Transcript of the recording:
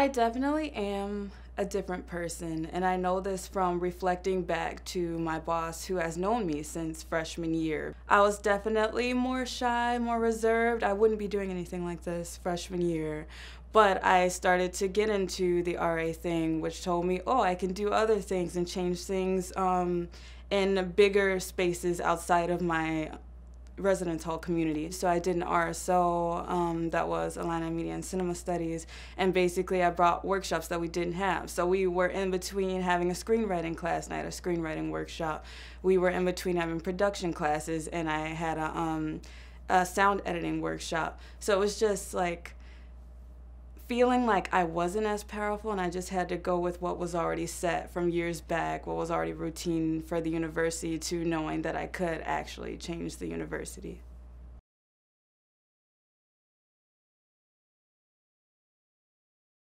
I definitely am a different person, and I know this from reflecting back to my boss who has known me since freshman year. I was definitely more shy, more reserved. I wouldn't be doing anything like this freshman year. But I started to get into the RA thing, which told me, oh, I can do other things and change things in bigger spaces outside of my residence hall community. So I did an RSO that was Atlanta Media and Cinema Studies, and basically I brought workshops that we didn't have. So we were in between having a screenwriting class night, a screenwriting workshop. We were in between having production classes, and I had a sound editing workshop. So it was just like feeling like I wasn't as powerful, and I just had to go with what was already set from years back, what was already routine for the university, to knowing that I could actually change the university.